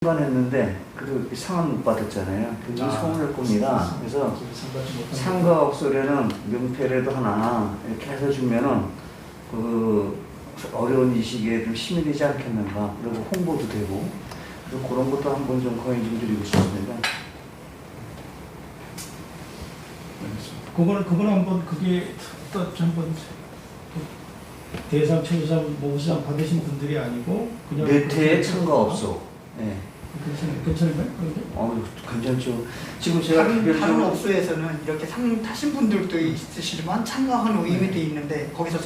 했는데 그 상은 못 받았잖아요. 굉장히 서운할 겁니다. 그래서 상가업소에는 명패라도 하나 이렇게 해서 주면은 그 어려운 이 시기에 좀 힘이 되지 않겠는가. 그리고 홍보도 되고 그래서 그런 것도 한번 좀 건의 좀 드리고 싶습니다. 그거는 한번 그게 또 한번 대상, 최우상, 모우상 받으신 분들이 아니고 그냥 네트의 상가업소. 네. 괜찮을까요? 그런 게? 괜찮죠. 지금 제가 다른 업소에서는 이렇게 상 타신 분들도 있으시지만 참가하는 의미도 있는데 거기서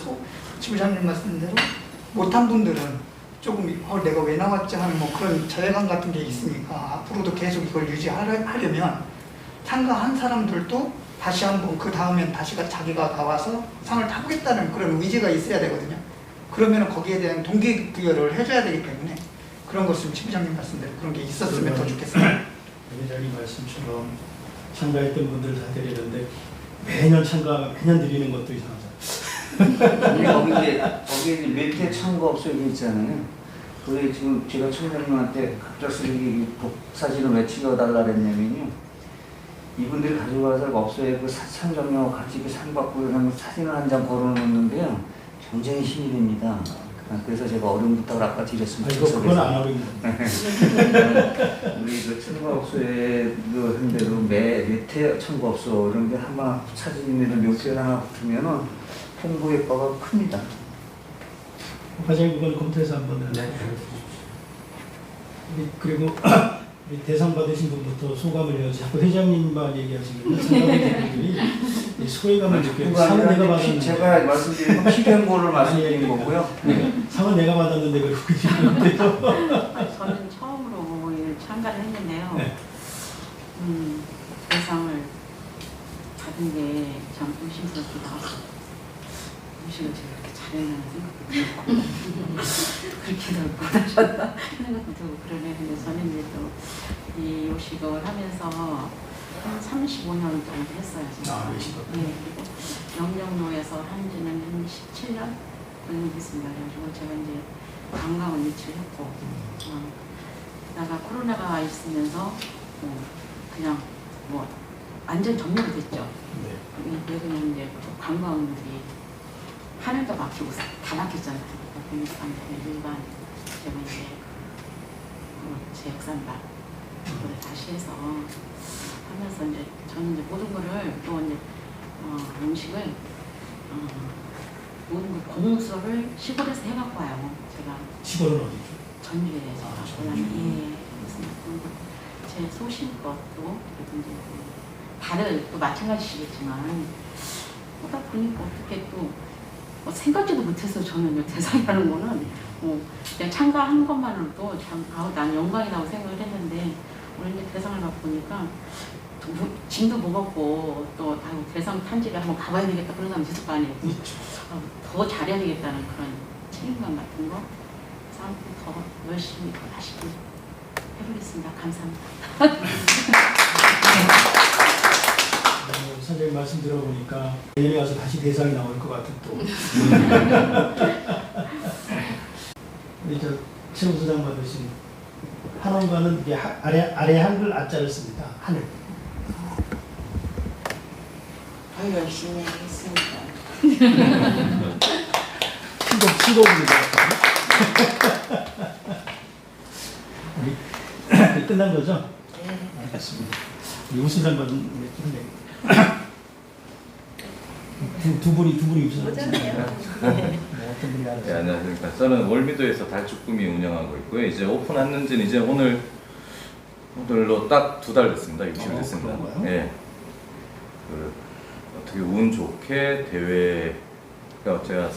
지부장님 말씀대로 못한 분들은 조금 내가 왜 나왔지 하는 뭐 그런 저해감 같은 게 있으니까 앞으로도 계속 이걸 유지하려면 참가한 사람들도 다시 한번 그 다음엔 다시 자기가 나와서 상을 타보겠다는 그런 의지가 있어야 되거든요. 그러면 거기에 대한 동기부여를 해줘야 되기 때문에 그런 것은 지부장님 말씀대로 그런 게 있었으면 더 좋겠습니다. 회장님 말씀처럼 참가했던 분들 다 드리는데 매년 드리는 것도 이상하죠. 거기 메테 참가업소에 있잖아요. 그게 지금 제가 총장님한테 갑작스레 사진을 왜 찍어달라 그랬냐면요. 이분들이 가져가서 업소에 그 상점료와 같이 상 받고 이러면 사진을 한 장 걸어놓는데요. 굉장히 힘이 됩니다. 그래서 제가 어려운 부탁을 아까 드렸습니다. 그건 안 하고 있는 우리 그 참가업소에 한 대로 메테 참가업소 이런 게 하나 사진이나 명패 하나 붙으면은 홍보 효과가 큽니다. 과장님 그건 검토해서 한번 그리고 대상 받으신 분부터 소감을 해야지 자꾸 회장님만 얘기하시면 참가분들이 소외감을 느껴요. 상은 내가 받았는데 제가 말씀드린 건 필연고를 말씀드린 거고요. 상은 내가 받았는데 왜 그러시는데요? 저는 처음으로 참가를 했는데요. 네. 대상을 받은 게 참 의심스럽기도 하고 음식을 제가 이렇게 잘해내는 생각도 들고 그렇게도 받으셨나 생각도 들고 그러네. 근데 저는 이제 또 이 요식을 하면서 한 35년 정도 했어요. 제가. 네, 그리고 영영로에서 한 지는 한 17년 정도 됐습니다. 그래가지고 제가 이제 관광을 유치를 했고 그다가 코로나가 있으면서 그냥 완전 정리가 됐죠. 네. 그냥 이제 관광들이 하늘도 막히고 다 막혔잖아요. 그러니까 일반 제가 이제 제육산밥 그거를 다시 해서 하면서 이제 저는 이제 모든 거를 또 이제 음식을 모든 걸 공수를 시골에서 해갖고 와요. 제가 시골은 어디죠? 전주에 제가 고향이 제 소신껏 또 그리고 이제 다들 또 마찬가지시겠지만 하다 보니까 어떻게 또 생각지도 못해서 저는 대상이라는 거는 그냥 참가한 것만으로도 참 난 영광이라고 생각을 했는데 오늘 이제 대상을 받보니까 짐도 무겁고 또 대상 탄지를 한번 가봐야 되겠다 그런 사람 있을 거 아니에요. 더 잘해야 되겠다는 그런 책임감 같은 거 그래서 아무튼 더 열심히 더 맛있게 해보겠습니다. 감사합니다. 선생님 말씀 들어보니까 내년에 와서 다시 대상이 나올 것 같은 또 우리 최우수상 받으신 한원과는 이게 아래 한글 아자를 씁니다. 하늘. 열심히 하겠습니다. 시도입니다. 우리 끝난 거죠? 네. 알겠습니다. 우리 우수상 받은 두 분이 우수상 어떤 분이 알았어요? 네, 안녕하십니까. 저는 월미도에서 달쭈꾸미 운영하고 있고요. 이제 오픈한 지는 이제 오늘로 딱 2달 됐습니다. 60일 됐습니다. 예. 어떻게 운 좋게 대회, 그러니까 제가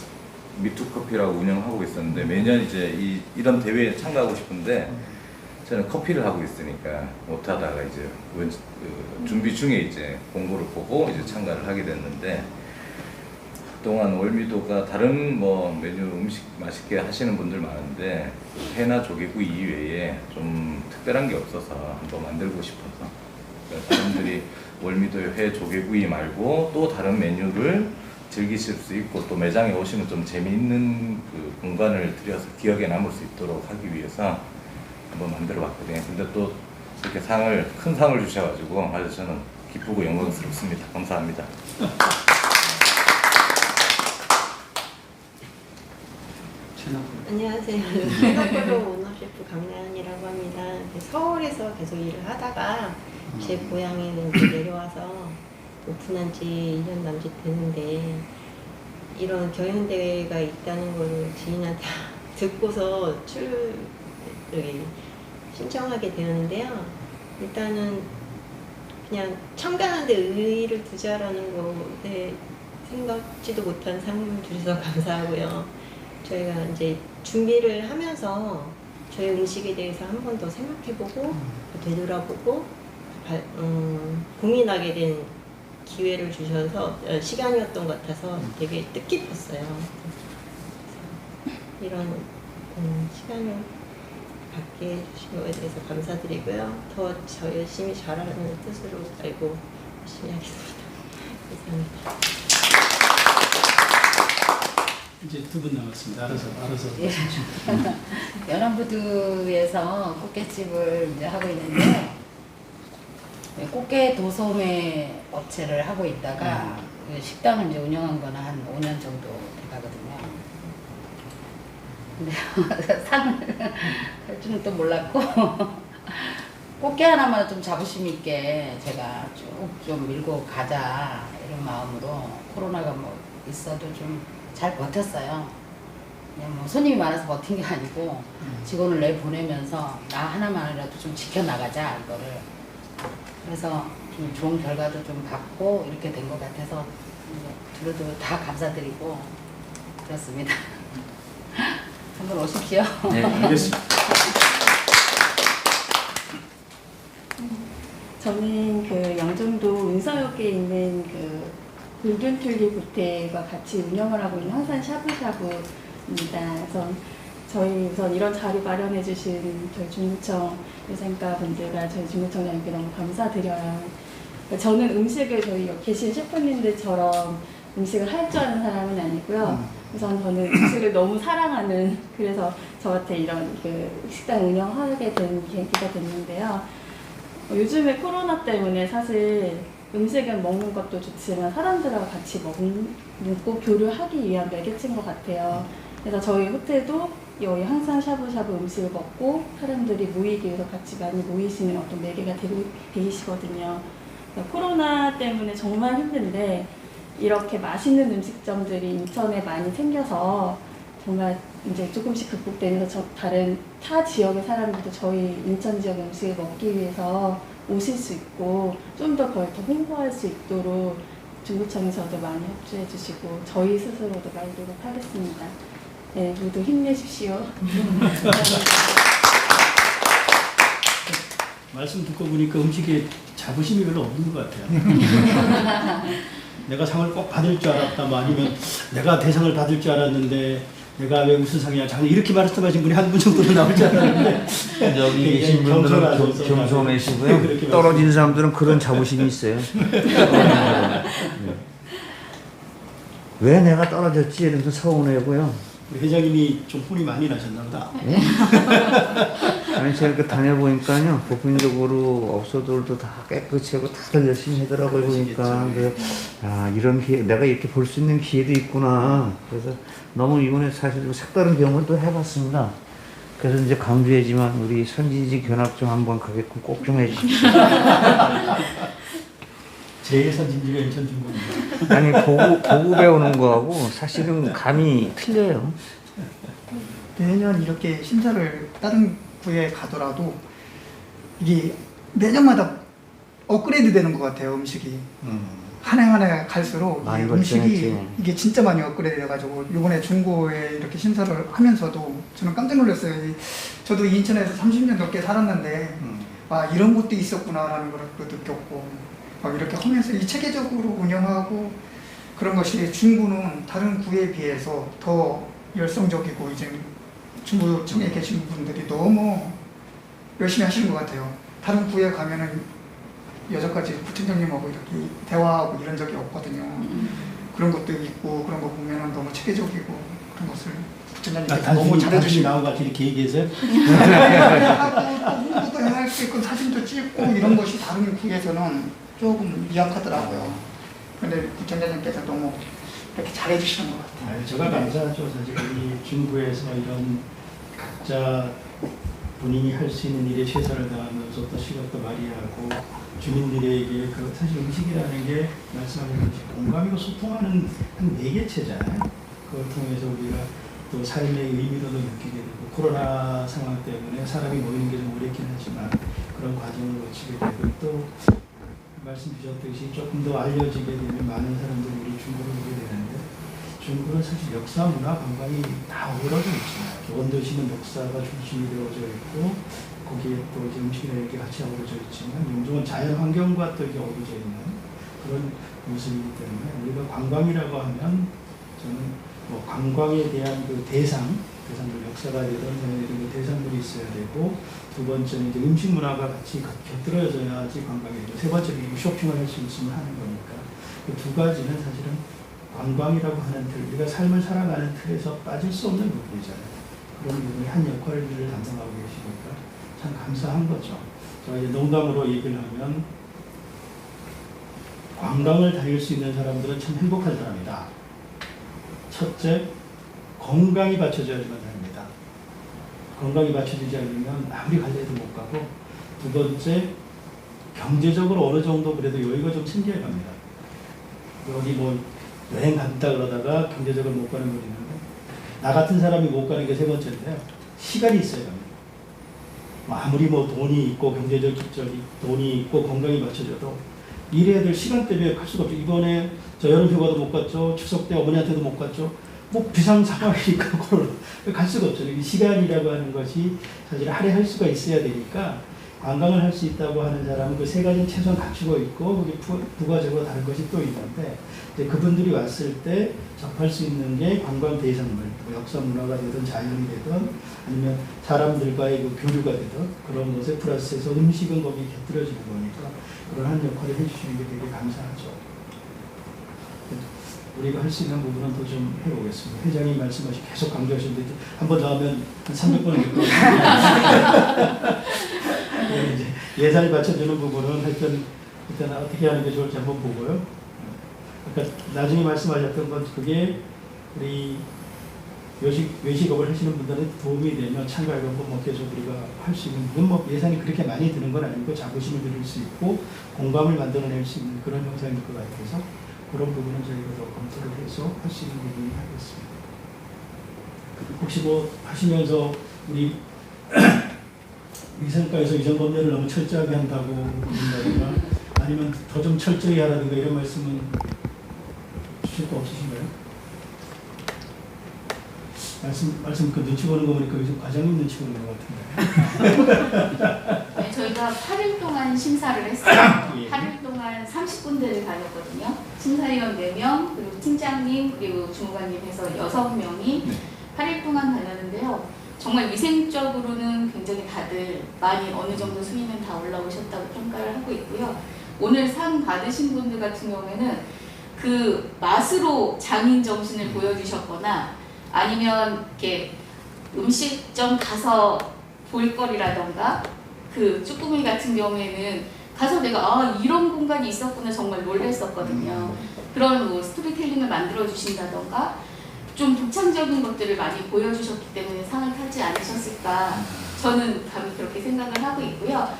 미투커피라고 운영하고 있었는데 매년 이제 이런 대회에 참가하고 싶은데 저는 커피를 하고 있으니까 못하다가 이제 준비 중에 이제 공고를 보고 이제 참가를 하게 됐는데 그동안 월미도가 다른 메뉴 음식 맛있게 하시는 분들 많은데 회나 조개구이 이외에 좀 특별한 게 없어서 한번 만들고 싶어서 그러니까 사람들이 월미도의 회 조개구이 말고 또 다른 메뉴를 즐기실 수 있고 또 매장에 오시면 좀 재미있는 그 공간을 들여서 기억에 남을 수 있도록 하기 위해서 한번 만들어 봤거든요. 근데 또 이렇게 큰 상을 주셔가지고 아주 저는 기쁘고 영광스럽습니다. 감사합니다. 안녕하세요. 싱가포르 오너셰프 강나연이라고 합니다. 서울에서 계속 일을 하다가 제 고향에는 이제 내려와서 오픈한 지 1년 남짓 됐는데 이런 경연대회가 있다는 걸 지인한테 듣고서 신청하게 되었는데요. 일단은 그냥 참가하는데 의의를 두자라는 거에 생각지도 못한 상을 주셔서 감사하고요. 저희가 이제 준비를 하면서 저희 음식에 대해서 한 번 더 생각해보고 되돌아보고 고민하게 된 기회를 주셔서 시간이었던 것 같아서 되게 뜻깊었어요. 이런 시간을 갖게 해주신 거에 대해서 감사드리고요. 더 열심히 잘하는 뜻으로 알고 열심히 하겠습니다. 감사합니다. 이제 두 분 남았습니다. 알아서 예. 연안부두에서 꽃게집을 이제 하고 있는데 꽃게 도소매 업체를 하고 있다가 그 식당을 이제 운영한 거는 한 5년 정도 돼가거든요. 근데 상을 할 줄은 또 몰랐고 꽃게 하나만 좀 자부심 있게 제가 쭉 좀 밀고 가자 이런 마음으로 코로나가 뭐 있어도 좀 잘 버텼어요. 그냥 뭐 손님이 많아서 버틴 게 아니고 직원을 내보내면서 나 하나만이라도 좀 지켜나가자 이거를. 그래서 좀 좋은 결과도 좀 받고 이렇게 된 것 같아서 두루두루 다 감사드리고 그렇습니다. 한번 오십시오. 네, 알겠습니다. 저는 그 영종도 은서역에 있는 그 골든튤립 호텔과 같이 운영을 하고 있는 황산 샤브샤브입니다. 그래서 저희 우선 이런 자리 마련해 주신 저희 중구청 유생가 분들과 저희 중구청장님께 너무 감사드려요. 저는 음식을 저희 여기 계신 셰프님들처럼 음식을 할 줄 아는 사람은 아니고요. 우선 저는 음식을 너무 사랑하는, 그래서 저한테 이런 그 식당 운영하게 된 계기가 됐는데요. 요즘에 코로나 때문에 사실 음식은 먹는 것도 좋지만 사람들하고 같이 먹고 교류하기 위한 매개체인 것 같아요. 그래서 저희 호텔도 여기 항상 샤브샤브 음식을 먹고 사람들이 모이기 위해서 같이 많이 모이시는 어떤 매개가 되고 계시거든요. 코로나 때문에 정말 힘든데 이렇게 맛있는 음식점들이 인천에 많이 생겨서 정말 이제 조금씩 극복되면서 다른 타 지역의 사람들도 저희 인천 지역 음식을 먹기 위해서 오실 수 있고 좀 더 그걸 더 홍보할 수 있도록 중구청에서도 많이 협조해 주시고 저희 스스로도 많이 노력하겠습니다. 네, 모두 힘내십시오. 말씀 듣고 보니까 음식에 자부심이 별로 없는 것 같아요. 내가 상을 꼭 받을 줄 알았다, 뭐 아니면 내가 대상을 받을 줄 알았는데 내가 왜 무슨 상이야, 장래 이렇게 말씀하신 분이 한 분 정도는 나올 줄 알았는데 여기 계신 분들은 겸손하시고요. 떨어진 사람들은 그런 자부심이 있어요. 왜 내가 떨어졌지 이러면서 서운해고요. 우리 회장님이 좀 혼이 많이 나셨나 보다. 네? 아니 제가 그 다녀보니까요, 보편적으로 업소들도 다 깨끗이 하고 다들 열심히 하더라고요. 보니까 그래서 아, 이런 기회, 내가 이렇게 볼 수 있는 기회도 있구나. 그래서 너무 이번에 사실 색다른 경험을 또 해봤습니다. 그래서 이제 강조하지만 우리 선진지 견학 좀 한번 가게끔 꼭 좀 해주십시오. 제일 선진지가 인천 중구입니다. 아니 보고 배우는 거하고 사실은 감이 틀려요. 매년 이렇게 심사를 다른 구에 가더라도 이게 매년마다 업그레이드 되는 것 같아요. 음식이 한 해 한 해 갈수록 이 많이 음식이 발전했지. 이게 진짜 많이 업그레이드 돼가지고 이번에 중고에 이렇게 심사를 하면서도 저는 깜짝 놀랐어요. 저도 인천에서 30년 넘게 살았는데 아 이런 것도 있었구나라는 걸 또 느꼈고 이렇게 하면서 이 체계적으로 운영하고 그런 것이 중구는 다른 구에 비해서 더 열성적이고 이제 중구청에 계신 분들이 너무 열심히 하시는 것 같아요. 다른 구에 가면은 여전까지 부팀장님하고 이렇게 대화하고 이런 적이 없거든요. 그런 것도 있고 그런 거 보면은 너무 체계적이고 그런 것을 부총장님께서 너무 단순히 잘해주시고 나와 같이 이렇게 얘기해서요? 하고 또 홍보도 할 수 있고 사진도 찍고 이런 것이 다른 구에서는 조금 미약하더라고요. 근데 부총장님께서 너무 이렇게 잘해주시는 것 같아요. 제가 감사하죠. 사실 우리 중부에서 이런 각자 본인이 할 수 있는 일에 최선을 다하면서 또 시각도 발휘하고 주민들에게 그 사실 음식이라는 게 말씀하셨듯이 공감이고 소통하는 한 매개체잖아요. 그걸 통해서 우리가 또 삶의 의미로도 느끼게 되고 코로나 상황 때문에 사람이 모이는 게 좀 어렵긴 하지만 그런 과정을 거치게 되고 또 말씀 주셨듯이 조금 더 알려지게 되면 많은 사람들이 우리 중국을 오게 되는데 중국은 사실 역사, 문화, 관광이 다 어우러져 있잖아요. 원도시는 역사가 중심이 되어져 있고 거기에 또 이제 음식이나 이렇게 같이 어우러져 있지만 영종은 자연 환경과 또 이게 어우러져 있는 그런 모습이기 때문에 우리가 관광이라고 하면 저는 뭐 관광에 대한 그 대상들 역사가 되든 이런 그 대상들이 있어야 되고 두 번째는 이제 음식 문화가 같이 곁들여져야지 관광이 되고 세 번째는 쇼핑을 할 수 있으면 하는 거니까 그 두 가지는 사실은 관광이라고 하는 틀, 우리가 삶을 살아가는 틀에서 빠질 수 없는 부분이잖아요. 그런 부분이 한 역할을 담당하고 계시니까 참 감사한 거죠. 제가 이제 농담으로 얘기를 하면 관광을 다닐 수 있는 사람들은 참 행복한 사람이다. 첫째, 건강이 받쳐져야지만 됩니다. 건강이 받쳐지지 않으면 아무리 갈래도 못 가고 두 번째, 경제적으로 어느 정도 그래도 여유가 좀 생겨야 갑니다. 여기 뭐 여행 간다 그러다가 경제적으로 못 가는 분 있는데 나 같은 사람이 못 가는 게 세 번째인데요. 시간이 있어야 합니다. 아무리 뭐 돈이 있고 경제적 적이 돈이 있고 건강이 맞춰져도 일해야 될 시간 때문에 갈 수가 없죠. 이번에 저 여름 휴가도 못 갔죠. 추석 때 어머니한테도 못 갔죠. 뭐 비상 상황이니까 코로나 갈 수가 없죠. 이 시간이라고 하는 것이 사실 할애할 수가 있어야 되니까 관광을 할 수 있다고 하는 사람은 그 세 가지는 최소한 갖추고 있고 거기 부가적으로 다른 것이 또 있는데 이제 그분들이 왔을 때 접할 수 있는 게 관광 대상물, 뭐 역사 문화가 되든 자연이 되든 아니면 사람들과의 그 교류가 되든 그런 것에 플러스해서 음식은 거기 곁들여지는 거니까 그런 한 역할을 해주시는 게 되게 감사하죠. 우리가 할 수 있는 부분은 더 좀 해보겠습니다. 회장이 말씀하신 계속 강조하셨는데 한 번 더 하면 한 300번은 될 것 같아요. 이제 예산이 받쳐주는 부분은 하여튼 일단 어떻게 하는 게 좋을지 한번 보고요. 그러니까 나중에 말씀하셨던 건 그게 우리 외식업을 하시는 분들한테 도움이 되면 참가해서 뭐 계속 우리가 할 수 있는 부분 뭐 예산이 그렇게 많이 드는 건 아니고 자부심을 드릴 수 있고 공감을 만들어낼 수 있는 그런 형상일 것 같아서 그런 부분은 저희가 더 검토를 해서 할 수 있는 부분이 하겠습니다. 혹시 뭐 하시면서 우리 위생과에서 이전 검열을 너무 철저하게 한다고 그런다든가 아니면 더 좀 철저히 하라든가 이런 말씀은 주실 거 없으신가요? 말씀 그 눈치 보는 거 보니까 요즘 과장님 눈치 보는 것 같은데. 네, 저희가 8일 동안 심사를 했어요. 예. 8일 동안 30군데를 다녔거든요. 심사위원 4명, 그리고 팀장님, 그리고 주무관님 해서 6명이 네. 8일 동안 다녔는데요. 정말 위생적으로는 굉장히 다들 많이 어느 정도 수위는 다 올라오셨다고 평가를 하고 있고요. 오늘 상 받으신 분들 같은 경우에는 그 맛으로 장인 정신을 보여주셨거나 아니면 이렇게 음식점 가서 볼거리라던가 그 쭈꾸미 같은 경우에는 가서 내가 이런 공간이 있었구나 정말 놀랬었거든요. 그런 뭐 스토리텔링을 만들어 주신다던가 좀 독창적인 것들을 많이 보여주셨기 때문에 상을 타지 않으셨을까 저는 감히 그렇게 생각을 하고 있고요.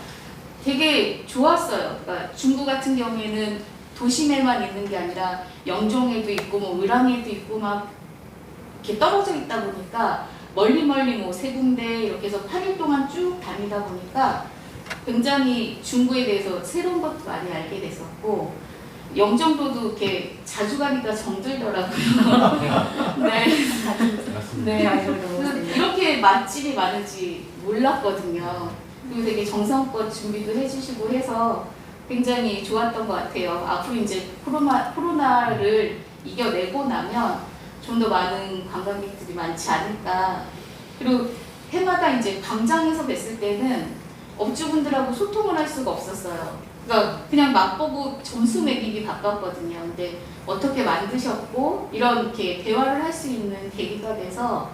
되게 좋았어요. 그러니까 중구 같은 경우에는 도심에만 있는 게 아니라 영종에도 있고 뭐 을왕에도 있고 막 이렇게 떨어져 있다 보니까 멀리 뭐 세 군데 이렇게 해서 8일 동안 쭉 다니다 보니까 굉장히 중구에 대해서 새로운 것도 많이 알게 됐었고 영종도도 이렇게 자주 가니까 정들더라고요. 네. 네. 이렇게 맛집이 많은지 몰랐거든요. 그리고 되게 정성껏 준비도 해주시고 해서 굉장히 좋았던 것 같아요. 앞으로 이제 코로나를 이겨내고 나면 좀 더 많은 관광객들이 많지 않을까. 그리고 해마다 이제 광장에서 뵀을 때는 업주분들하고 소통을 할 수가 없었어요. 그러니까 그냥 맛보고 점수 매기기 바빴거든요. 근데 어떻게 만드셨고 이런 이렇게 대화를 할 수 있는 계기가 돼서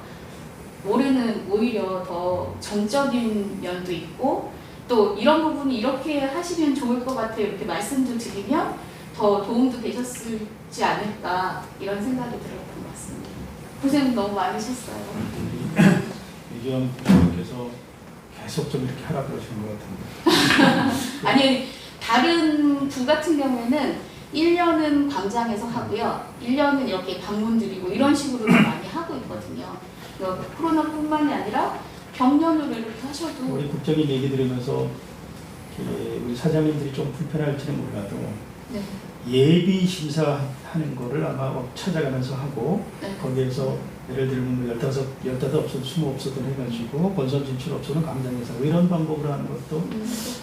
올해는 오히려 더 정적인 면도 있고 또 이런 부분이 이렇게 하시면 좋을 것 같아요. 이렇게 말씀도 드리면 더 도움도 되셨을지 않을까 이런 생각이 들었던 것 같습니다. 고생 너무 많으셨어요. 이전 부장님께서 계속 좀 이렇게 하라 그러시는 것 같은데. 아니 다른 부 같은 경우에는 1년은 광장에서 하고요. 1년은 이렇게 방문 드리고 이런 식으로 많이 하고 있거든요. 그러니까 코로나뿐만이 아니라 병년으로 이렇게 하셔도 우리 국장님 얘기 들으면서 우리 사장님들이 좀 불편할지는 몰라도 네. 예비 심사하는 거를 아마 찾아가면서 하고 네. 거기에서 예를 들면 15 없어도 20 없어도 해가지고 본선 진출 없어도 광장에서 뭐 이런 방법으로 하는 것도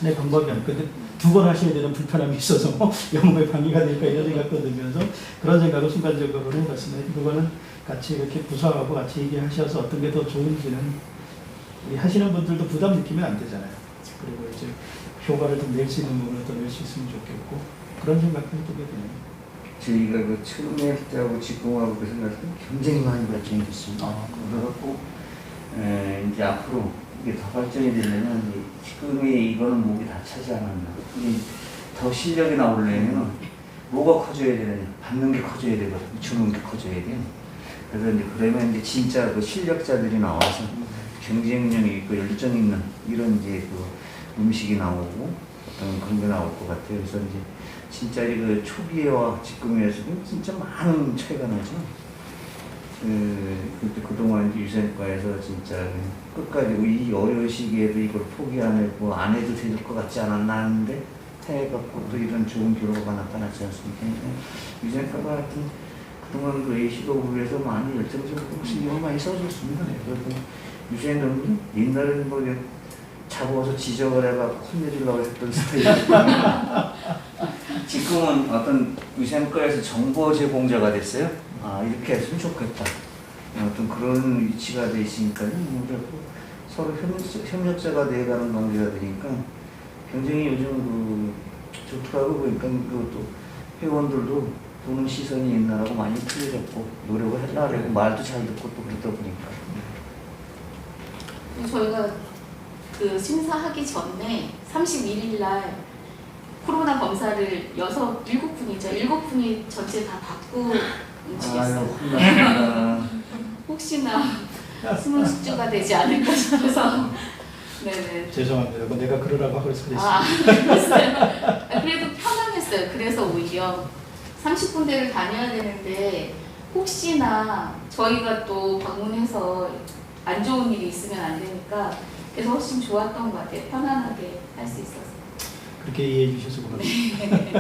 내 방법이 아니고 근데 2번 하셔야 되는 불편함이 있어서 영업에 방해가 될까 이런 생각도 들면서 그런 생각을 순간적으로 해봤습니다. 그거는 같이 이렇게 부서하고 같이 얘기하셔서 어떤 게 더 좋은지는 우리 하시는 분들도 부담 느끼면 안 되잖아요. 그리고 이제 효과를 좀 낼 수 있는 부분을 또 낼 수 있으면 좋겠고 그런 생각도 해보게 되네요. 저희가 그 처음에 할 때하고 지금하고 그 생각이 굉장히 많이 발전이 됐습니다. 그래갖고 이제 앞으로 이게 더 발전이 되려면 지금의 이거는 목이 다 차지 않았나. 더 실력이 나오려면 뭐가 커져야 되느냐. 받는 게 커져야 되거든요. 주는 게 커져야 돼요. 그래서 이제 그러면 이제 진짜 그 실력자들이 나와서 경쟁력이 있고 열정 있는 이런 이제 그 음식이 나오고 어떤 그런 게 나올 것 같아요. 그래서 이제 진짜 그 초기와 지금에서는 진짜 많은 차이가 나죠. 그동안 이제 유생과에서 진짜 끝까지 이 어려운 시기에도 이걸 포기 안 하고 안 해도 될 것 같지 않았나 하는데 해갖고 또 이런 좋은 결과가 나타났지 않습니까? 유생과가 하여튼 그동안 그 A시도부에서 많이 열정적으로 신경을 많이 써줬습니다. 그래서 유생은 옛날에는 뭐 잡아서 지적을 해갖고 혼내주려고 했던 스타일이거든요. 지금은 어떤 유생과에서 정보 제공자가 됐어요. 아 이렇게 했으면 좋겠다. 어떤 그런 위치가 돼 있으니까요. 서로 협력자가 돼가는 관계가 되니까 굉장히 요즘 좋더라고 보니까 그것도 회원들도 보는 시선이 옛날하고 많이 틀려졌고 노력을 하려고 말도 잘 듣고 또 그러다 보니까. 저희가 그 심사하기 전에 31일 날 코로나 검사를 7분이죠. 7분이 전체 다 받고 움직였어요. 혹시나 숨은 숙주가 되지 않을까 싶어서. 네네. 죄송합니다. 내가 그러라고 하고 그랬습니다. 그랬어요. 그래도 편안했어요. 그래서 오히려 30군데를 다녀야 되는데 혹시나 저희가 또 방문해서 안 좋은 일이 있으면 안 되니까 그래서 훨씬 좋았던 것 같아요. 편안하게 할 수 있어서. 그렇게 이해해 주셔서 고맙습니다.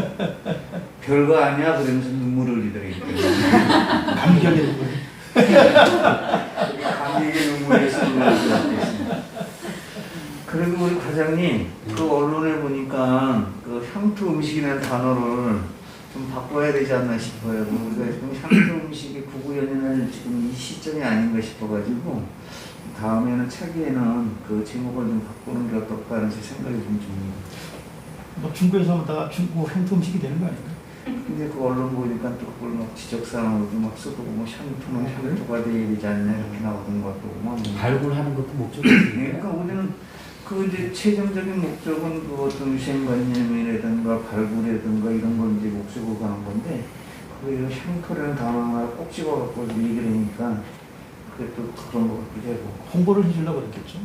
별거 아니야 그러면서 눈물을 흘리더라고요. 감격의 눈물. 감격의 눈물에서 눈물을 그리고 우리 과장님 그 언론에 보니까 그 향토 음식이라는 단어를 좀 바꿔야 되지 않나 싶어요. 우리가 지금 향토 음식의 구구연연을 지금 이 시점이 아닌가 싶어가지고 다음에는 차기에는 그 제목을 좀 바꾸는 게 어떨까 하는 제 생각이 좀 듭니다. 뭐 중국에서 하면 다 중국 향토 음식이 되는 거 아닌가? 근데 그 언론 보니까 또 그걸 막 지적사항으로도 막 쓰고 뭐 향토는 향토가 돼야 되지 않냐 이렇게 나오는 것도 막 발굴하는 것도 목적이니까. 그러니까 우리는 그 이제 최종적인 목적은 그 어떤 위생관념이라든가 발굴이라든가 이런 걸 이제 목적으로 가는 건데 그게 향토라는 단어 하나 꼭 집어갖고 얘기를 하니까 그게 또 그런 거 같기도 하고 홍보를 해주려고 그랬겠죠.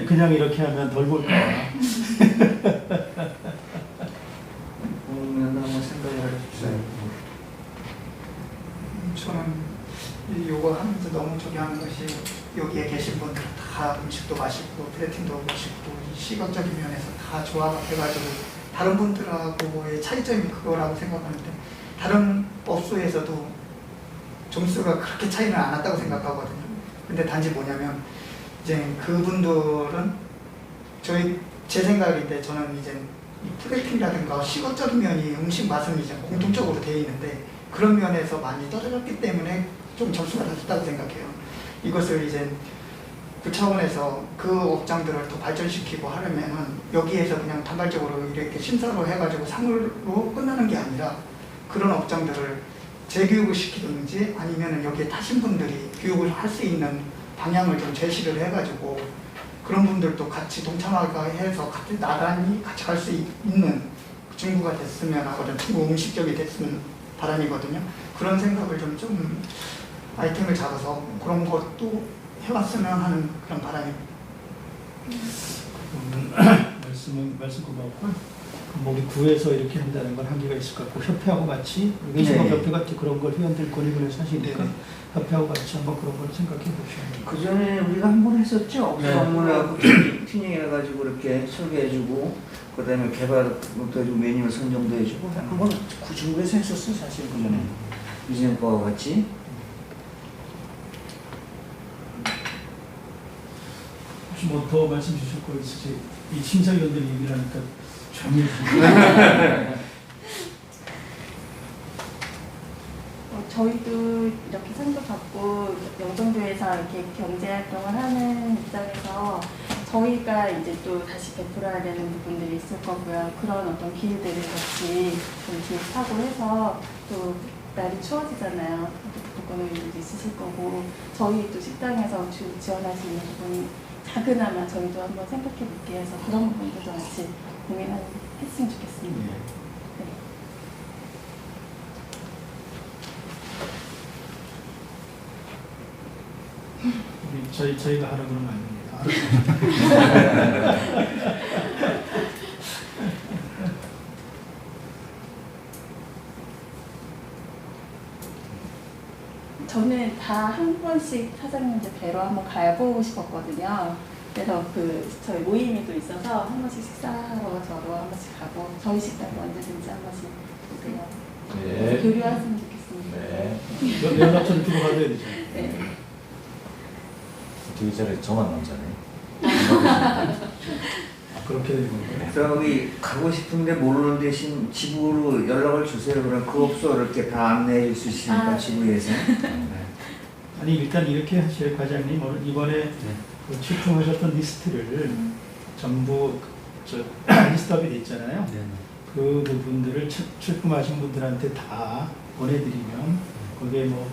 그냥 이렇게 하면 덜 볼까. 보면 한번 생각을 해주세요. 저는 요거 하면서 너무 저기 하는 것이 여기에 계신 분들 다 음식도 맛있고 플레이팅도 맛있고 시각적인 면에서 다 조화가 돼가지고 다른 분들하고의 차이점이 그거라고 생각하는데 다른 업소에서도 점수가 그렇게 차이는 안 났다고 생각하거든요. 근데 단지 뭐냐면 이제 그분들은 제 생각인데 저는 이제 이 플레이팅이라든가 시각적인 면이 음식 맛은 이제 공통적으로 되어 있는데 그런 면에서 많이 떨어졌기 때문에 좀 점수가 낮았다고 생각해요. 이것을 이제 구차원에서 그 업장들을 더 발전시키고 하려면은 여기에서 그냥 단발적으로 이렇게 심사로 해가지고 상으로 끝나는 게 아니라 그런 업장들을 재교육을 시키든지 아니면은 여기에 타신 분들이 교육을 할 수 있는 방향을 좀 제시를 해가지고 그런 분들도 같이 동참하게 해서 같이 나란히 같이 갈 수 있는 중구가 됐으면 하거든. 중구 음식점이 됐으면 바람이거든요. 그런 생각을 좀 아이템을 잡아서 그런 것도 해왔으면 하는 그런 바람입니다. 말씀 고맙고, 뭐 우리 구에서 이렇게 한다는 건 한계가 있을 것 같고, 협회하고 같이 네. 협회 같이 그런 걸 회원들 권익을 사시니까 네. 협회하고 같이 한번 그런 걸 생각해 보시면. 그 전에 우리가 한 번 했었죠. 네. 방문하고 튜닝해가지고 이렇게 설계해주고, 그다음에 개발도 해주고 메뉴 선정도 해주고 한번 중국에서 했었어 사실 그 전에 이전 거와 같이. 혹시 뭐 더 말씀 주실 거 있으시? 이 심사위원들이 얘기를 하니까 조용히 저희도 이렇게 상도 받고 영종도에서 이렇게 경제 활동을 하는 입장에서 저희가 이제 또 다시 베풀어야 되는 부분들이 있을 거고요. 그런 어떤 기회들을 같이 좀 기획하고 해서 또 날이 추워지잖아요. 그런 일도 있으실 거고 저희 또 식당에서 지원할 수 있는 부분이 작으나마 저희도 한번 생각해 볼게 해서 그런 부분도 같이 고민했으면 좋겠습니다. 네. 저희가 하라 그러면 안 됩니다. 저는 다 한 번씩 사장님들 뵈러 한번 가보고 싶었거든요. 그래서 저희 모임이 또 있어서 한 번씩 식사하러 저도 한 번씩 가고 저희 식당도 언제든지 한 번씩 오세요. 네. 교류했으면 좋겠습니다. 네. 연락처를 주고 가야 되죠. 네. 되게 잘해. 저만 남자네. 그렇게 되는 건가요? 저기 가고 싶은데 모르는 대신 지부로 연락을 주세요. 그럼 그 업소 이렇게 다 안내해 줄 수 있으니까 아, 지부에서. 아니 일단 이렇게 하실 과장님 오늘 이번에 그 출품하셨던 리스트를 전부 리스트업이 돼 있잖아요. 네. 그 부분들을 출품하신 분들한테 다 보내드리면 거기에 뭐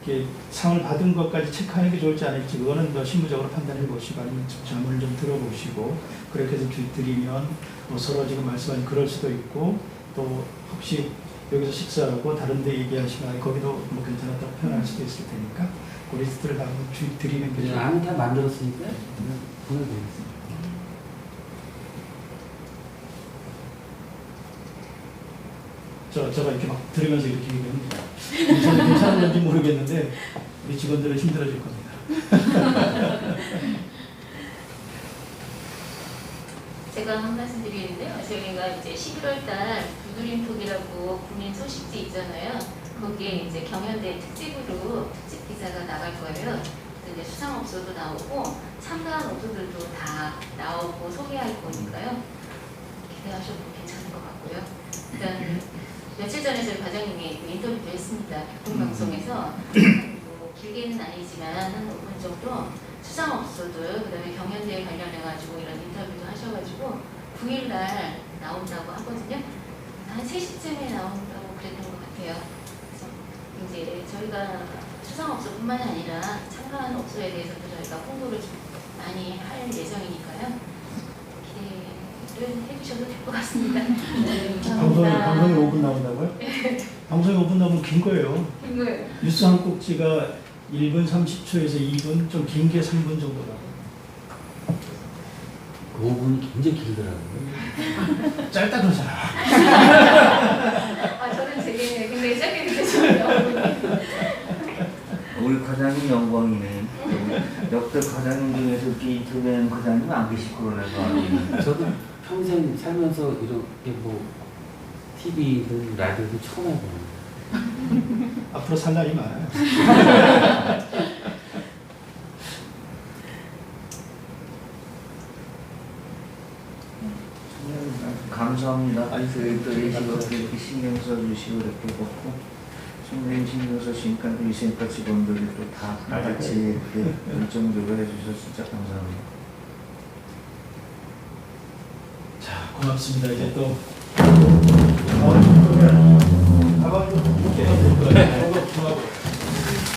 이렇게 상을 받은 것까지 체크하는 게 좋을지 아닐지 그거는 더 실무적으로 판단해 보시고 아니면 자문을 좀 들어보시고 그렇게 해서 드리면 뭐 서로 지금 말씀하신 그럴 수도 있고 또 혹시 여기서 식사하고 다른 데 얘기하시면 거기도 뭐 괜찮았다고 표현할 수도 있을 테니까 그 리스트를 다 드리면 그냥 괜찮아요. 안다 만들었으니까 보내드리겠습니다. 제가 이렇게 막 들으면서 이렇게 얘기하면 저는 괜찮은 건지 모르겠는데 우리 직원들은 힘들어질 겁니다. 제가 한 말씀 드리는데요. 저희가 이제 11월달 부두림톡이라고 국민 소식지 있잖아요. 거기에 이제 경연대 특집으로 특집 기사가 나갈 거예요. 이제 수상업소도 나오고 참가한 업소들도 다 나오고 소개할 거니까요. 기대하셔도 괜찮을 것 같고요. 일단 며칠 전에 저희 과장님이 인터뷰도 했습니다. 공방송에서 뭐 길게는 아니지만 한 5분 정도 수상업소들 그다음에 경연대에 관련해가지고 이런 인터뷰도 하셔가지고 9일날 나온다고 하거든요. 한 3시쯤에 나온다고 그랬던 것 같아요. 그래서 이제 저희가 수상업소뿐만 아니라 참가한 업소에 대해서도 저희가 홍보를 좀 많이 할 예정이니까요. 기대를 해주셔도 될 것 같습니다. 방송에 5분 나온다고요? 방송에 5분 나오면 긴 거예요. 긴 거예요. 뉴스 한 꼭지가 1분 30초에서 2분, 좀 긴 게 3분 정도 나와요. 5분이 굉장히 길더라고요. 짧다 그러잖아. 아, 저는 되게 굉장히 짧게 느껴져요. 우리 과장님 영광이네. 역대 과장님 중에서 이렇게 인터뷰하는 과장님 안 계실 거로 내가 알고 있는데. 저도 평생 살면서 이렇게 뭐 TV든 라디오든 처음 해보는 앞으로 살 날이 많아요. 감사합니다. 또 이렇게 신경 써주시고 이렇게 먹고 선생님 신경 써주시니까 위생과 직원들이 또 다 같이 이렇게 열정적으로 해주셔서 진짜 감사합니다. 자, 고맙습니다. 이제 또 가방 좀 이렇게 해야 될 거예요.